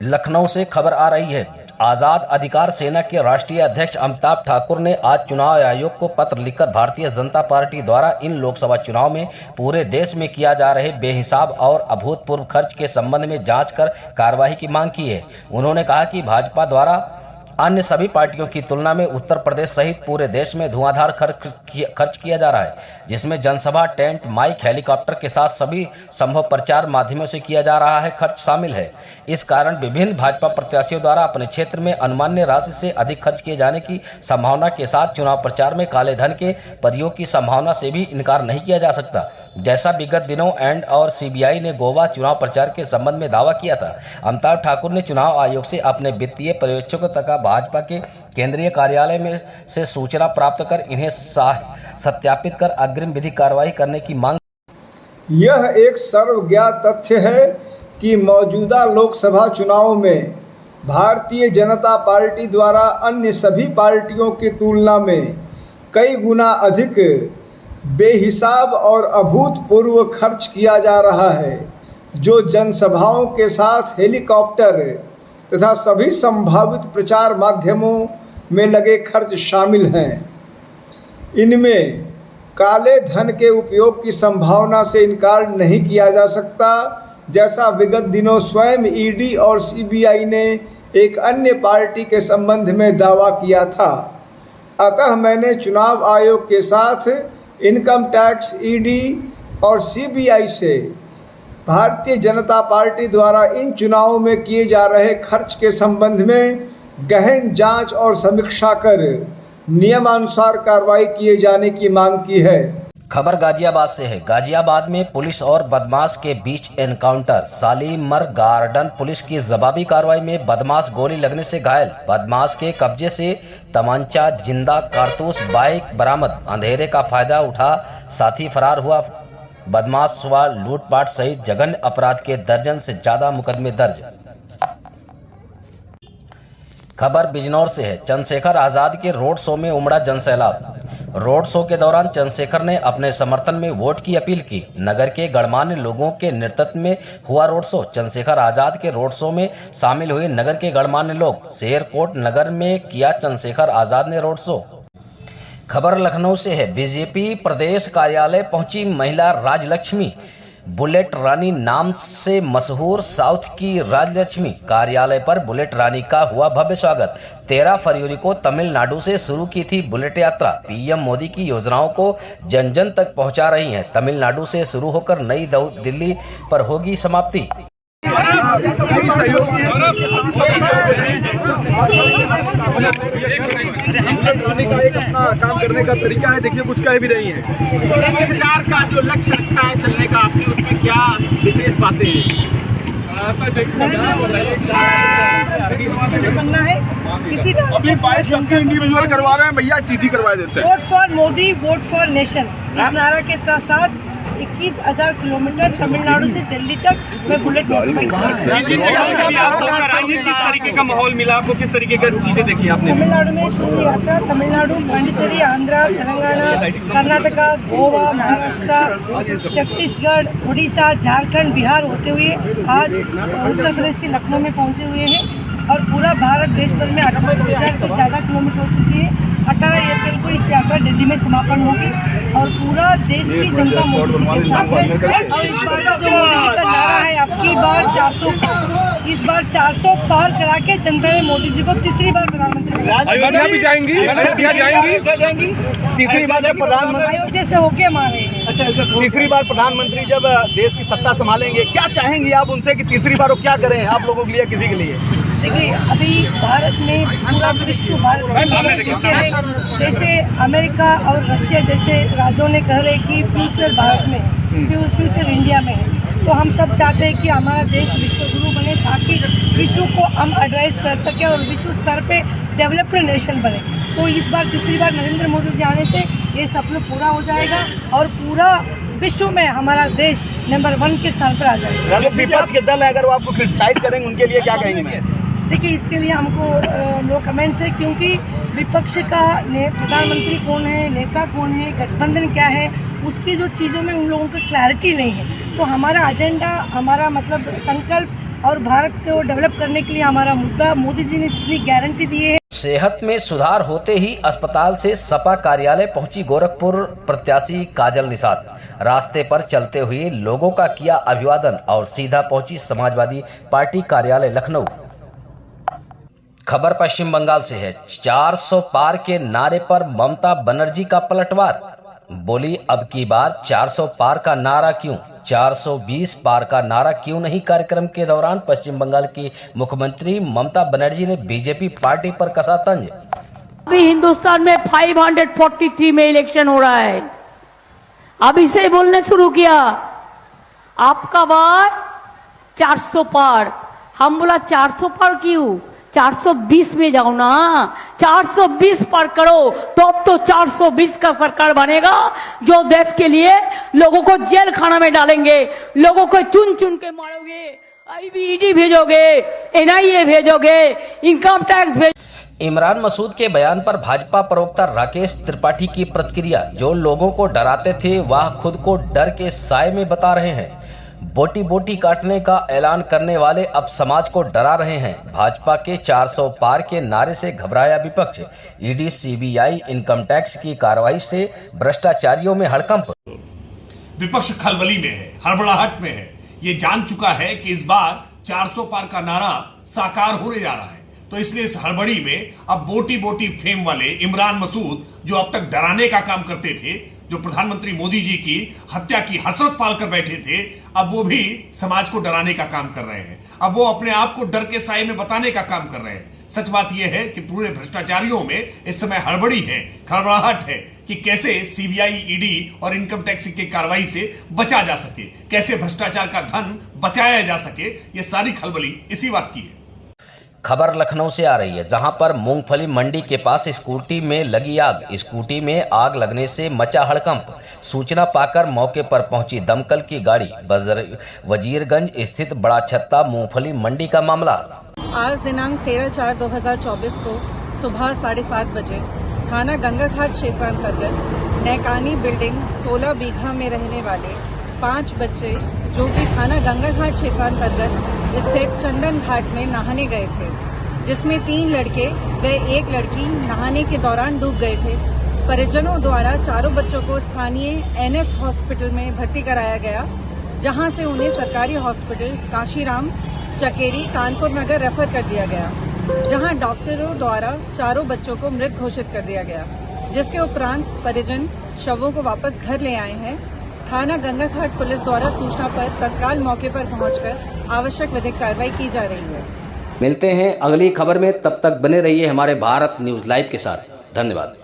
लखनऊ से खबर आ रही है। आजाद अधिकार सेना के राष्ट्रीय अध्यक्ष अमिताभ ठाकुर ने आज चुनाव आयोग को पत्र लिखकर भारतीय जनता पार्टी द्वारा इन लोकसभा चुनाव में पूरे देश में किया जा रहे बेहिसाब और अभूतपूर्व खर्च के संबंध में जांच कर कार्रवाई की मांग की है। उन्होंने कहा कि भाजपा द्वारा अन्य सभी पार्टियों की तुलना में उत्तर प्रदेश सहित पूरे देश में धुआंधार खर्च किया जा रहा है, जिसमें जनसभा, टेंट, माइक, हेलीकॉप्टर के साथ सभी संभव प्रचार माध्यमों से किया जा रहा है खर्च शामिल है। इस कारण विभिन्न भाजपा प्रत्याशियों द्वारा अपने क्षेत्र में अनुमान्य राशि से अधिक खर्च किए जाने की संभावना के साथ चुनाव प्रचार में काले धन के प्रयोग की संभावना से भी इनकार नहीं किया जा सकता, जैसा विगत दिनों एंड और सीबीआई ने गोवा चुनाव प्रचार के संबंध में दावा किया था। अमिताभ ठाकुर ने चुनाव आयोग से अपने वित्तीय पर्यवेक्षकों तक भाजपा के केंद्रीय कार्यालय में से सूचना प्राप्त कर इन्हें सत्यापित कर अग्रिम विधि कार्रवाई करने की मांग। यह एक सर्वज्ञात तथ्य है कि मौजूदा लोकसभा चुनाव में भारतीय जनता पार्टी द्वारा अन्य सभी पार्टियों की तुलना में कई गुना अधिक बेहिसाब और अभूतपूर्व खर्च किया जा रहा है, जो जनसभाओं के साथ हेलीकॉप्टर तथा सभी संभावित प्रचार माध्यमों में लगे खर्च शामिल हैं। इनमें काले धन के उपयोग की संभावना से इनकार नहीं किया जा सकता, जैसा विगत दिनों स्वयं ईडी और सीबीआई ने एक अन्य पार्टी के संबंध में दावा किया था। अतः मैंने चुनाव आयोग के साथ इनकम टैक्स, ईडी और सीबीआई से भारतीय जनता पार्टी द्वारा इन चुनावों में किए जा रहे खर्च के संबंध में गहन जांच और समीक्षा कर नियमानुसार कार्रवाई किए जाने की मांग की है। खबर गाजियाबाद से है। गाजियाबाद में पुलिस और बदमाश के बीच एनकाउंटर। शालीमर गार्डन पुलिस की जवाबी कार्रवाई में बदमाश गोली लगने से घायल। बदमाश के कब्जे से तमंचा, जिंदा कारतूस, बाइक बरामद। अंधेरे का फायदा उठा साथी फरार हुआ। बदमाश व लूटपाट सहित जघन्य अपराध के दर्जन से ज्यादा मुकदमे दर्ज। खबर बिजनौर से है। चंद्रशेखर आजाद के रोड शो में उमड़ा जनसैलाब। रोड शो के दौरान चंद्रशेखर ने अपने समर्थन में वोट की अपील की। नगर के गणमान्य लोगों के नेतृत्व में हुआ रोड शो। चंद्रशेखर आजाद के रोड शो में शामिल हुए नगर के गणमान्य लोग। शेरकोट नगर में किया चंद्रशेखर आजाद ने रोड शो। खबर लखनऊ से है। बीजेपी प्रदेश कार्यालय पहुंची महिला राजलक्ष्मी। बुलेट रानी नाम से मशहूर साउथ की राजलक्ष्मी कार्यालय पर बुलेट रानी का हुआ भव्य स्वागत। 13 फरवरी को तमिलनाडु से शुरू की थी बुलेट यात्रा। पीएम मोदी की योजनाओं को जन जन तक पहुंचा रही हैं। तमिलनाडु से शुरू होकर नई दिल्ली पर होगी समाप्ति। का एक अपना काम करने का तरीका है, देखिए कुछ कह भी रही है। सरकार का जो लक्ष्य रखता है चलने का, आपकी उसमें क्या विशेष बातें हैं? अभी बाइक सबके इंडिविजुअल करवा रहे हैं भैया, टीटी करवा देते हैं। Vote for Modi, vote for nation, इस नारा के साथ 21,000 किलोमीटर तमिलनाडु से दिल्ली तक मैं बुलेट मोटरबाइक किस तरीके का माहौल मिला आपको? किस तरीके की चीजें देखी आपने? तमिलनाडु में शुरू यात्रा तमिलनाडु, पांडिचेरी, आंध्रा, तेलंगाना, कर्नाटका, गोवा, महाराष्ट्र, छत्तीसगढ़, उड़ीसा, झारखंड, बिहार होते हुए आज उत्तर प्रदेश के लखनऊ में पहुंचे हुए हैं। और पूरा भारत देश भर में 18,000 से ज़्यादा किलोमीटर हो चुकी है। 18 अप्रैल को इस यात्रा दिल्ली में समापन होगी और पूरा देश की जनता मोदी जी के साथ है। और इस बार जो मोदी जी का नारा है, आपकी बार 400 पार, इस बार 400 पार करा के जनता ने मोदी जी को तीसरी बार प्रधानमंत्री। अयोध्या भी जाएंगी? अयोध्या जाएंगी? तीसरी बार प्रधानमंत्री अयोध्या से होके हमारे। अच्छा, तीसरी बार प्रधानमंत्री जब देश की सत्ता संभालेंगे, क्या चाहेंगे आप उनसे कि तीसरी बार वो क्या करें आप लोगों के लिए, किसी के लिए? देखिए, अभी भारत में पूरा विश्व भारत पीछे है। जैसे अमेरिका और रशिया जैसे राज्यों ने कह रहे कि फ्यूचर भारत में, फ्यूचर इंडिया में है। तो हम सब चाहते हैं कि हमारा देश विश्व गुरु बने, ताकि विश्व को हम एड्रेस कर सकें और विश्व स्तर पे डेवलप्ड नेशन बने। तो इस बार तीसरी बार नरेंद्र मोदी जी आने से ये सपना पूरा हो जाएगा और पूरा विश्व में हमारा देश नंबर 1 के स्थान पर आ जाएगा। विपक्ष के दल अगर वो आपको क्रिटिसाइज करेंगे, उनके लिए क्या कहेंगे? देखिए, इसके लिए हमको नो कमेंट्स है, क्योंकि विपक्ष का प्रधानमंत्री कौन है, नेता कौन है, गठबंधन क्या है, उसकी जो चीज़ों में उन लोगों को क्लैरिटी नहीं है। तो हमारा एजेंडा, हमारा मतलब संकल्प और भारत को डेवलप करने के लिए हमारा मुद्दा मोदी जी ने जितनी गारंटी दी है। सेहत में सुधार होते ही अस्पताल से सपा कार्यालय पहुंची गोरखपुर प्रत्याशी काजल निषाद। रास्ते पर चलते हुए लोगों का किया अभिवादन और सीधा पहुंची समाजवादी पार्टी कार्यालय लखनऊ। खबर पश्चिम बंगाल से है। 400 पार के नारे पर ममता बनर्जी का पलटवार। बोली अब की बार 400 पार का नारा क्यों, 420 पार का नारा क्यों नहीं। कार्यक्रम के दौरान पश्चिम बंगाल की मुख्यमंत्री ममता बनर्जी ने बीजेपी पार्टी पर कसा तंज। अभी हिंदुस्तान में 543 में इलेक्शन हो रहा है, अभी से बोलने शुरू किया आपका बार 400 पार। हम बोला 400 पार क्यों, 420 में जाओ ना, 420 पार करो तो अब तो 420 का सरकार बनेगा जो देश के लिए लोगों को जेल खाना में डालेंगे, लोगों को चुन चुन के मारोगे, ईडी भेजोगे, एनआईए भेजोगे, इनकम टैक्स भेज। इमरान मसूद के बयान पर भाजपा प्रवक्ता राकेश त्रिपाठी की प्रतिक्रिया। जो लोगों को डराते थे वह खुद को डर के साए में बता रहे हैं। बोटी बोटी काटने का ऐलान करने वाले अब समाज को डरा रहे हैं। भाजपा के 400 पार के नारे से घबराया विपक्ष। ईडी सीबीआई इनकम टैक्स की कार्रवाई से भ्रष्टाचारियों में हड़कंप। विपक्ष खलबली में है, हड़बड़ाहट में है। ये जान चुका है कि इस बार 400 पार का नारा साकार होने जा रहा है, तो इसलिए इस हड़बड़ी में अब बोटी बोटी फेम वाले इमरान मसूद, जो अब तक डराने का काम करते थे, जो प्रधानमंत्री मोदी जी की हत्या की हसरत पाल कर बैठे थे, अब वो भी समाज को डराने का काम कर रहे हैं। अब वो अपने आप को डर के साए में बताने का काम कर रहे हैं। सच बात यह है कि पूरे भ्रष्टाचारियों में इस समय हड़बड़ी है, खड़बड़ाहट है कि कैसे सीबीआई, ईडी और इनकम टैक्स की कार्रवाई से बचा जा सके, कैसे भ्रष्टाचार का धन बचाया जा सके। ये सारी खलबली इसी बात की है। खबर लखनऊ से आ रही है, जहां पर मूंगफली मंडी के पास स्कूटी में लगी आग। स्कूटी में आग लगने से मचा हड़कंप। सूचना पाकर मौके पर पहुंची दमकल की गाड़ी। वजीरगंज स्थित बड़ा छत्ता मूंगफली मंडी का मामला। आज दिनांक 13/4/2024 को सुबह 7:30 बजे थाना गंगाघाट क्षेत्रांतर्गत नैकानी बिल्डिंग 16 बीघा में रहने वाले 5 बच्चे, जो कि थाना गंगाघाट क्षेत्रांतर्गत स्थित चंदन घाट में नहाने गए थे, जिसमें 3 लड़के व 1 लड़की नहाने के दौरान डूब गए थे। परिजनों द्वारा चारों बच्चों को स्थानीय एनएस हॉस्पिटल में भर्ती कराया गया, जहां से उन्हें सरकारी हॉस्पिटल काशीराम चकेरी कानपुर नगर रेफर कर दिया गया, जहां डॉक्टरों द्वारा चारों बच्चों को मृत घोषित कर दिया गया, जिसके उपरांत परिजन शवों को वापस घर ले आए हैं। थाना गंगाघाट पुलिस द्वारा सूचना पर तत्काल मौके पर पहुंचकर आवश्यक विधिक कार्रवाई की जा रही है। मिलते हैं अगली खबर में, तब तक बने रहिए हमारे भारत न्यूज लाइव के साथ। धन्यवाद।